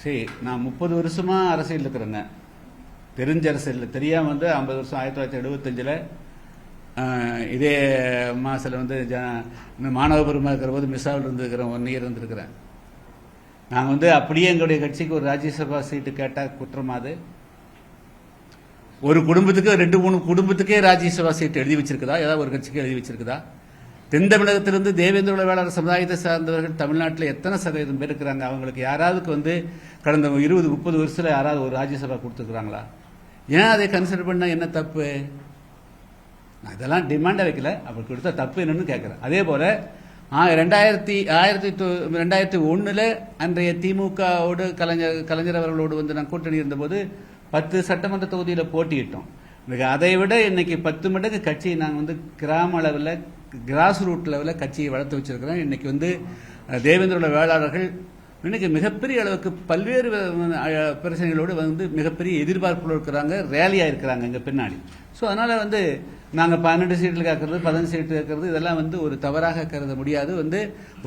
சரி, நான் 30 வருஷமா அரசியல் இருக்கிறேங்க. தெரிஞ்ச அரசியல் தெரியாம 50 வருஷம் 1975ல் இதே மாசில் மாணவ பெருமா இருக்கிற போது மிஸ்ஸாவில் இருந்துருக்கிறேன், 1 இயர் இருந்திருக்கிறேன். நாங்கள் அப்படியே எங்களுடைய கட்சிக்கு ஒரு ராஜ்யசபா சீட்டு கேட்டால் குற்றமாது. ஒரு குடும்பத்துக்கு 2-3 குடும்பத்துக்கே ராஜ்யசபா சீட்டு எழுதி வச்சிருக்குதா? ஏதாவது ஒரு கட்சிக்கு எழுதி வச்சிருக்குதா? தென் தமிழகத்திலிருந்து தேவேந்திர வேளாளர் சமுதாயத்தை சார்ந்தவர்கள் தமிழ்நாட்டில் எத்தனை சதவீதம் பேர் இருக்கிறாங்க? அவங்களுக்கு யாராவதுக்கு கடந்த 20-30 வருஷத்தில் யாராவது ஒரு ராஜ்யசபா கொடுத்துருக்குறாங்களா? ஏன் அதை கன்சிடர் பண்ண என்ன தப்பு? நான் இதெல்லாம் டிமாண்டை வைக்கல, அப்படி கொடுத்தா தப்பு என்னன்னு கேட்குறேன். அதே போல 2001 அன்றைய திமுகவோடு கலைஞர் அவர்களோடு நான் கூட்டணி இருந்தபோது 10 சட்டமன்ற தொகுதியில் போட்டியிட்டோம். அதை விட இன்னைக்கு 10 மடங்கு கட்சியை நாங்கள் கிராம அளவில் கிராஸ் ரூட் லெவலில் கட்சியை வளர்த்து வச்சிருக்கிறோம். இன்னைக்கு தேவேந்திர வேளாளர்கள் இன்னைக்கு மிகப்பெரிய அளவுக்கு பல்வேறு பிரச்சனைகளோடு மிகப்பெரிய எதிர்பார்ப்புகள் இருக்கிறாங்க, ரேலியாக இருக்கிறாங்க இங்கே பின்னாடி. ஸோ அதனால் நாங்கள் 12 சீட்டில் கேட்கறது 15 சீட்டு கேட்கறது இதெல்லாம் ஒரு தவறாக கருத முடியாது.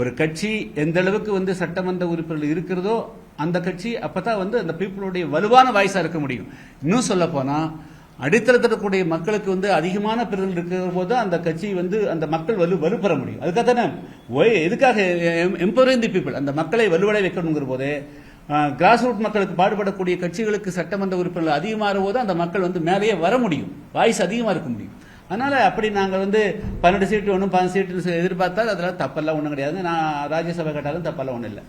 ஒரு கட்சி எந்த அளவுக்கு சட்டமன்ற உறுப்பினர்கள் இருக்கிறதோ அந்த கட்சி அப்பதான் அந்த பீப்புளுடைய வலுவான வாய்ஸா இருக்க முடியும். இன்னும் சொல்ல போனா அடித்தளத்தில் இருக்கக்கூடிய மக்களுக்கு அதிகமான பிரதிநிதிகள் இருக்கிற போது அந்த கட்சி அந்த மக்கள் வலுப்பெற முடியும். அதுக்காக தானே எதுக்காக எம்பவரிங் தி பீப்புள், அந்த மக்களை வலுவடை வைக்கணுங்கிற போது கிராஸ் ரூட் மக்களுக்கு பாடுபடக்கூடிய கட்சிகளுக்கு சட்டமன்ற உறுப்பினர்கள் அதிகமாகிற போது அந்த மக்கள் மேலேயே வர முடியும், வாய்ஸ் அதிகமாக இருக்க முடியும். அதனால அப்படி நாங்கள் 12 சீட்டு 15 சீட்டு எதிர்பார்த்தால் அதெல்லாம் தப்பெல்லாம் ஒன்றும் கிடையாது. நான் ராஜ்யசபா கேட்டாலும் தப்பெல்லாம் ஒன்றும் இல்லை.